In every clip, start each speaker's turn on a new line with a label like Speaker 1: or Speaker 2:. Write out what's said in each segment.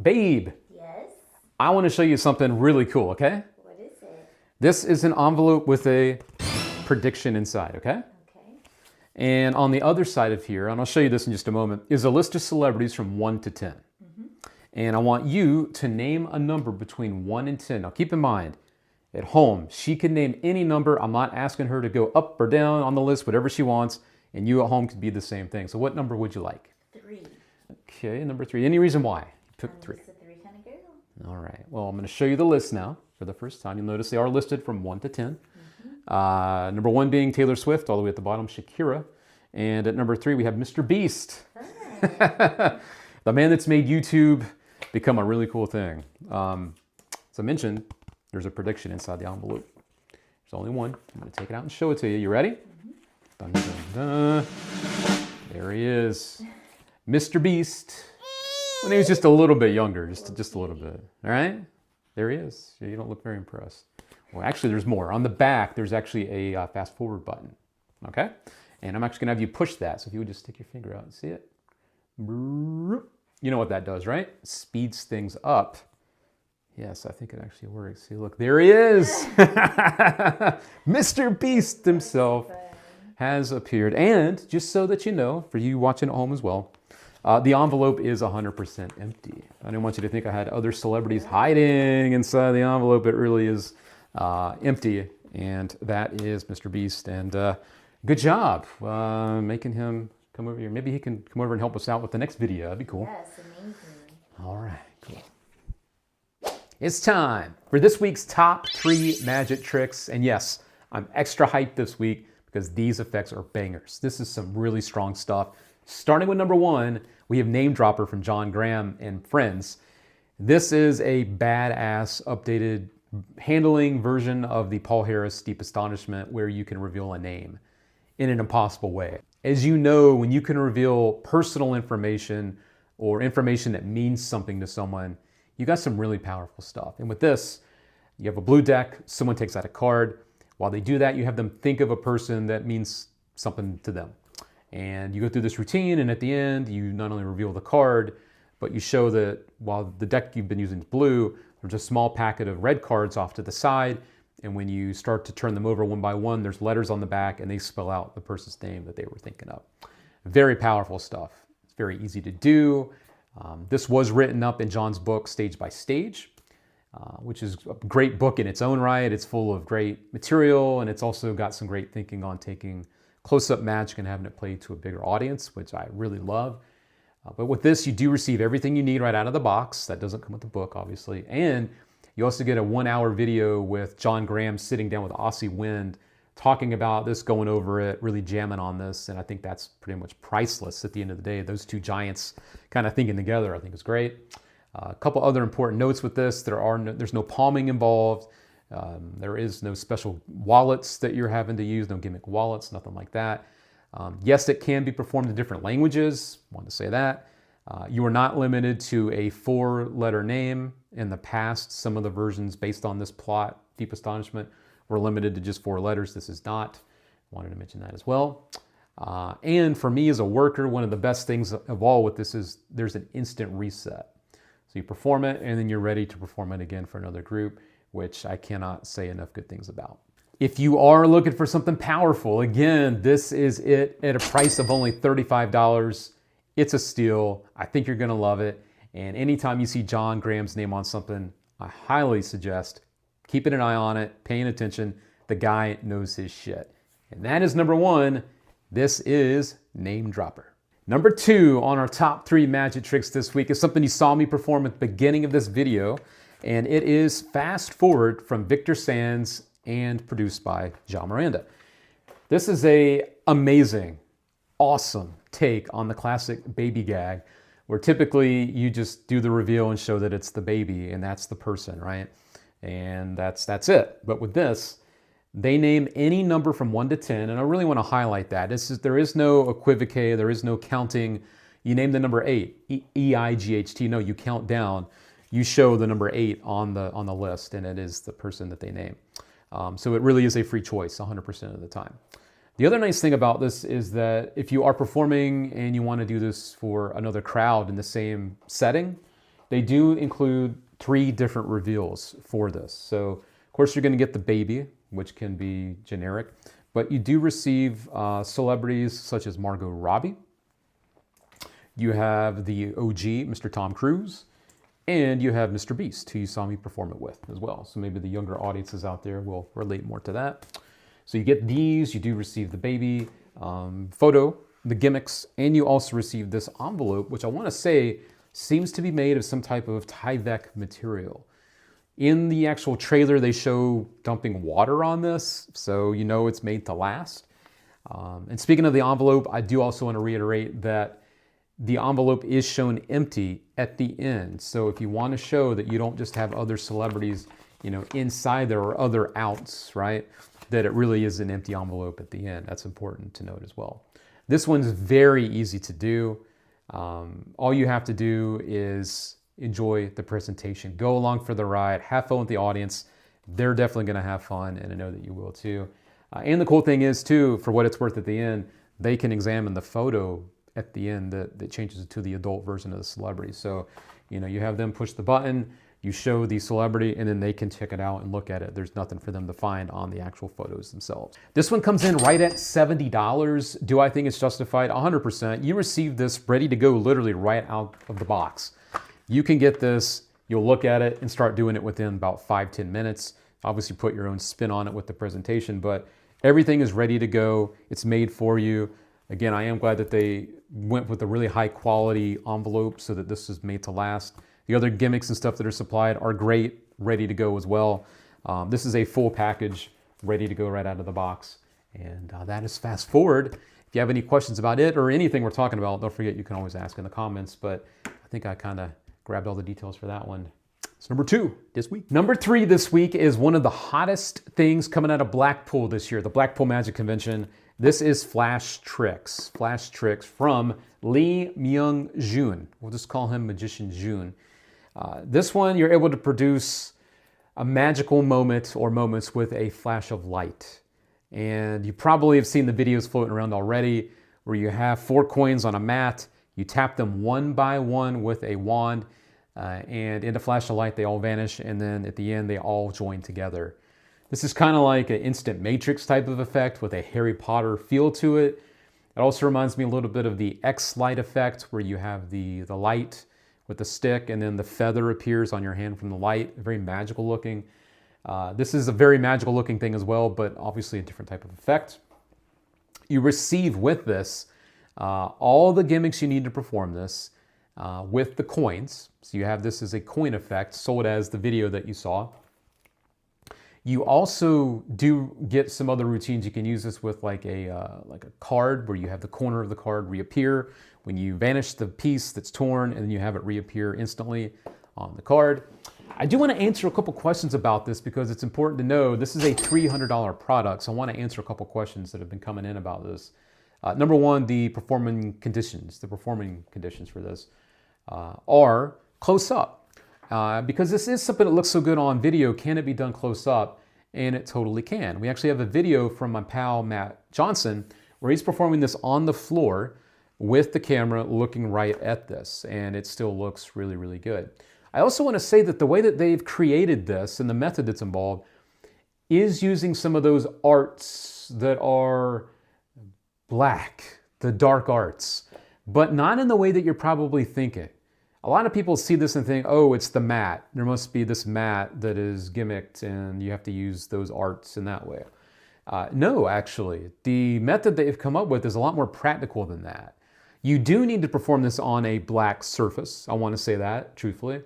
Speaker 1: Babe,
Speaker 2: Yes?
Speaker 1: I want to show you something really cool, okay?
Speaker 2: What is it?
Speaker 1: This is an envelope with a prediction inside, okay?
Speaker 2: Okay.
Speaker 1: And on the other side of here, and I'll show you this in just a moment, is a list of celebrities from 1 to 10. And I want you to name a number between 1 and 10. Now keep in mind, at home, she can name any number. I'm not asking her to go up or down on the list, whatever she wants, and you at home could be the same thing. So what number would you like?
Speaker 2: 3.
Speaker 1: Okay, number 3. Any reason why you took
Speaker 2: I'm
Speaker 1: 3?
Speaker 2: just a 3 kind of girl.
Speaker 1: All right. Well, I'm going to show you the list now for the first time. You'll notice they are listed from 1 to 10. Number 1 being Taylor Swift, all the way at the bottom, Shakira. And at number 3, we have Mr. Beast.
Speaker 2: Fun.
Speaker 1: The man that's made YouTube become a really cool thing. As I mentioned, there's a prediction inside the envelope. There's only one. I'm going to take it out and show it to you. You ready? Dun, dun, dun. There he is. Mr. Beast. When he was just a little bit younger, just a little bit. All right? There he is. You don't look very impressed. Well, actually, there's more. On the back, there's actually a fast forward button. Okay? And I'm actually going to have you push that. So if you would just stick your finger out and see it. You know what that does, right? Speeds things up. Yes, I think it actually works. See, look, there he is. Mr. Beast himself has appeared. And just so that you know, for you watching at home as well, the envelope is 100% empty. I didn't want you to think I had other celebrities hiding inside the envelope. It really is empty. And that is Mr. Beast. And good job making him come over here. Maybe he can come over and help us out with the next video. That'd be cool.
Speaker 2: Yes, amazing.
Speaker 1: All right, cool. It's time for this week's top 3 magic tricks. And yes, I'm extra hyped this week because these effects are bangers. This is some really strong stuff. Starting with number 1, we have Name Dropper from John Graham and Friends. This is a badass updated handling version of the Paul Harris Deep Astonishment where you can reveal a name in an impossible way. As you know, when you can reveal personal information or information that means something to someone, you got some really powerful stuff. And with this, you have a blue deck, someone takes out a card. While they do that, you have them think of a person that means something to them. And you go through this routine, and at the end, you not only reveal the card, but you show that while the deck you've been using is blue, there's a small packet of red cards off to the side. And when you start to turn them over one by one, there's letters on the back, and they spell out the person's name that they were thinking of. Very powerful stuff. It's very easy to do. This was written up in John's book, Stage by Stage, which is a great book in its own right. It's full of great material, and it's also got some great thinking on taking close-up magic and having it played to a bigger audience, which I really love. But with this, you do receive everything you need right out of the box. That doesn't come with the book, obviously. And you also get a 1-hour video with John Graham sitting down with Aussie Wind, talking about this, going over it, really jamming on this. And I think that's pretty much priceless at the end of the day. Those two giants kind of thinking together, I think is great. A couple other important notes with this. There's no palming involved. There is no special wallets that you're having to use, no gimmick wallets, nothing like that. Yes, it can be performed in different languages. Wanted to say that. You are not limited to a 4-letter name. In the past, some of the versions based on this plot, Deep Astonishment, were limited to just 4 letters. This is not. Wanted to mention that as well. And for me as a worker, one of the best things of all with this is there's an instant reset. So you perform it, and then you're ready to perform it again for another group, which I cannot say enough good things about. If you are looking for something powerful, again, this is it at a price of only $35. It's a steal. I think you're gonna love it. And anytime you see John Graham's name on something, I highly suggest keeping an eye on it, paying attention. The guy knows his shit. And that is number 1. This is Name Dropper. Number 2 on our top 3 magic tricks this week is something you saw me perform at the beginning of this video. And it is Fast Forward from Victor Sands and produced by John Miranda. This is a amazing, awesome take on the classic baby gag, where typically you just do the reveal and show that it's the baby and that's the person, right? And that's it. But with this, they name any number from 1 to 10, and I really want to highlight that. There is no equivocate, there is no counting. You name the number 8, E-I-G-H-T. No, you count down. You show the number 8 on the list, and it is the person that they name. So it really is a free choice 100% of the time. The other nice thing about this is that if you are performing and you want to do this for another crowd in the same setting, they do include 3 different reveals for this. So, of course, you're going to get the baby, which can be generic, but you do receive celebrities such as Margot Robbie. You have the OG, Mr. Tom Cruise, and you have Mr. Beast, who you saw me perform it with as well. So maybe the younger audiences out there will relate more to that. So you get these, you do receive the baby photo, the gimmicks, and you also receive this envelope, which I want to say seems to be made of some type of Tyvek material. In the actual trailer, they show dumping water on this, so you know it's made to last. And speaking of the envelope, I do also want to reiterate that the envelope is shown empty at the end. So if you want to show that you don't just have other celebrities, inside there or other outs, right? That it really is an empty envelope at the end. That's important to note as well. This one's very easy to do. All you have to do is enjoy the presentation. Go along for the ride. Have fun with the audience. They're definitely going to have fun, and I know that you will too. And the cool thing is too, for what it's worth at the end, they can examine the photo at the end that changes it to the adult version of the celebrity. So, you have them push the button, you show the celebrity, and then they can check it out and look at it. There's nothing for them to find on the actual photos themselves. This one comes in right at $70. Do I think it's justified? 100%. You receive this ready to go literally right out of the box. You can get this, you'll look at it and start doing it within about 5-10 minutes. Obviously put your own spin on it with the presentation, but everything is ready to go. It's made for you. Again, I am glad that they went with a really high quality envelope so that this is made to last. The other gimmicks and stuff that are supplied are great, ready to go as well. This is a full package, ready to go right out of the box. And that is Fast Forward. If you have any questions about it or anything we're talking about, don't forget you can always ask in the comments, but I think I kind of grabbed all the details for that one. It's number 2 this week. Number 3 this week is one of the hottest things coming out of Blackpool this year, the Blackpool Magic Convention. This is Flash Tricks. Flash Tricks from Lee Myung-jun. We'll just call him Magician Jun. This one, you're able to produce a magical moment or moments with a flash of light. And you probably have seen the videos floating around already where you have 4 coins on a mat, you tap them one by one with a wand, and in a flash of light, they all vanish, and then at the end, they all join together. This is kind of like an instant matrix type of effect with a Harry Potter feel to it. It also reminds me a little bit of the X-light effect where you have the light with the stick and then the feather appears on your hand from the light. Very magical looking. This is a very magical looking thing as well, but obviously a different type of effect. You receive with this all the gimmicks you need to perform this with the coins. So you have this as a coin effect sold as the video that you saw. You also do get some other routines. You can use this with like a card where you have the corner of the card reappear when you vanish the piece that's torn, and then you have it reappear instantly on the card. I do want to answer a couple questions about this because it's important to know this is a $300 product, so I want to answer a couple questions that have been coming in about this. Number one, the performing conditions for this are close up. Because this is something that looks so good on video, can it be done close up? And it totally can. We actually have a video from my pal Matt Johnson where he's performing this on the floor with the camera looking right at this, and it still looks really, really good. I also want to say that the way that they've created this and the method that's involved is using some of those arts that are black, the dark arts, but not in the way that you're probably thinking. A lot of people see this and think, oh, it's the mat. There must be this mat that is gimmicked and you have to use those arts in that way. No, actually, the method they've come up with is a lot more practical than that. You do need to perform this on a black surface. I want to say that, truthfully.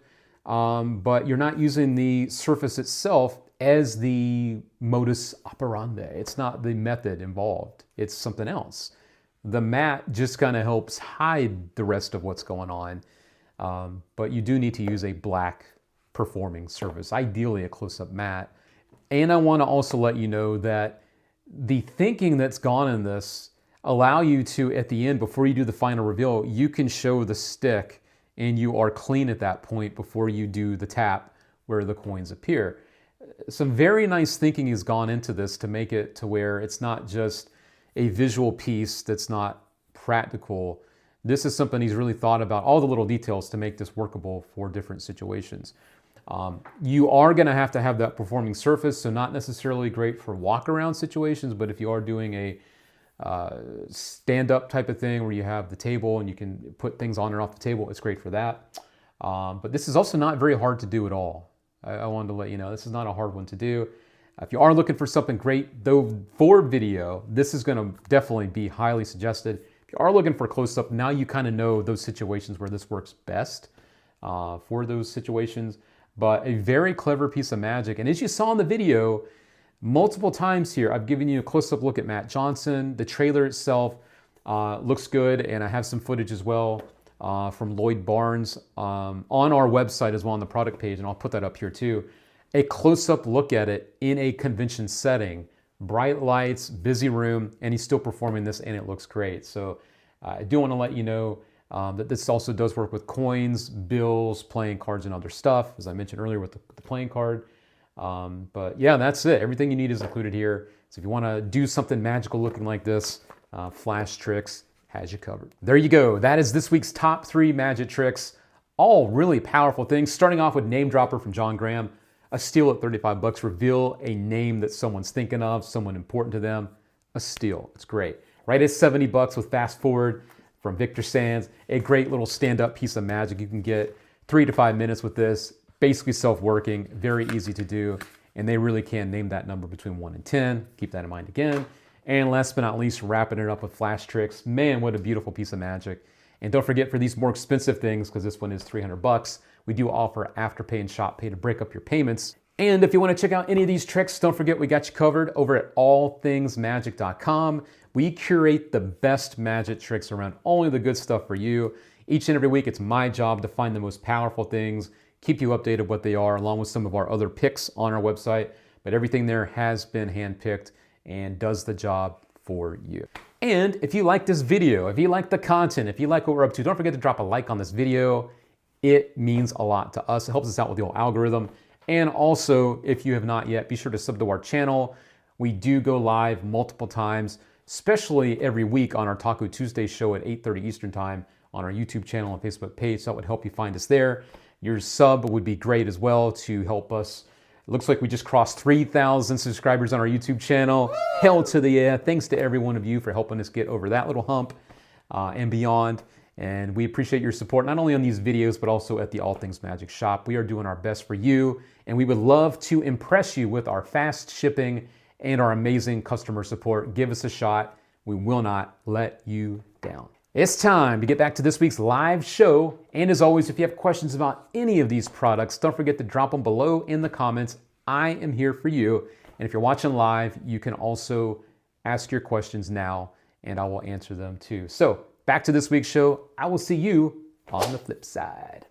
Speaker 1: But you're not using the surface itself as the modus operandi. It's not the method involved. It's something else. The mat just kind of helps hide the rest of what's going on. But you do need to use a black performing surface, ideally a close-up mat. And I want to also let you know that the thinking that's gone in this allow you to, at the end, before you do the final reveal, you can show the stick and you are clean at that point before you do the tap where the coins appear. Some very nice thinking has gone into this to make it to where it's not just a visual piece that's not practical. This is something he's really thought about, all the little details to make this workable for different situations. You are going to have that performing surface, so not necessarily great for walk around situations, but if you are doing a stand-up type of thing where you have the table and you can put things on and off the table, it's great for that. But this is also not very hard to do at all. I wanted to let you know, this is not a hard one to do. If you are looking for something great, though, for video, this is going to definitely be highly suggested. If you are looking for close-up, now you kind of know those situations where this works best for those situations. But a very clever piece of magic. And as you saw in the video, multiple times here, I've given you a close-up look at Matt Johnson. The trailer itself looks good, and I have some footage as well from Lloyd Barnes on our website as well on the product page, and I'll put that up here too. A close-up look at it in a convention setting. Bright lights, busy room, and he's still performing this, and it looks great. So I do want to let you know that this also does work with coins, bills, playing cards, and other stuff, as I mentioned earlier with the playing card. But yeah, that's it. Everything you need is included here. So if you want to do something magical looking like this, Flash Tricks has you covered. There you go. That is this week's top 3 magic tricks. All really powerful things. Starting off with Name Dropper from John Graham. A steal at $35. Reveal a name that someone's thinking of, someone important to them. A steal. It's great. Right at $70 with Fast Forward from Victor Sands. A great little stand-up piece of magic. You can get 3 to 5 minutes with this. Basically self-working, very easy to do, and they really can name that number between 1 and 10. Keep that in mind again. And last but not least, wrapping it up with Flash Tricks. Man, what a beautiful piece of magic. And don't forget, for these more expensive things, because this one is $300, we do offer Afterpay and ShopPay to break up your payments. And if you want to check out any of these tricks, don't forget we got you covered over at allthingsmagic.com. We curate the best magic tricks around only the good stuff for you. Each and every week, it's my job to find the most powerful things, keep you updated what they are, along with some of our other picks on our website. But everything there has been handpicked and does the job for you. And if you like this video, if you like the content, if you like what we're up to, don't forget to drop a like on this video. It means a lot to us. It helps us out with the whole algorithm. And also, if you have not yet, be sure to sub to our channel. We do go live multiple times, especially every week on our Taco Tuesday show at 8:30 Eastern Time on our YouTube channel and Facebook page. So that would help you find us there. Your sub would be great as well to help us. It looks like we just crossed 3,000 subscribers on our YouTube channel. Hell to the yeah. Thanks to every one of you for helping us get over that little hump and beyond. And we appreciate your support, not only on these videos, but also at the All Things Magic shop. We are doing our best for you, and we would love to impress you with our fast shipping and our amazing customer support. Give us a shot. We will not let you down. It's time to get back to this week's live show. And as always, if you have questions about any of these products, don't forget to drop them below in the comments. I am here for you. And if you're watching live, you can also ask your questions now, and I will answer them too. So back to this week's show. I will see you on the flip side.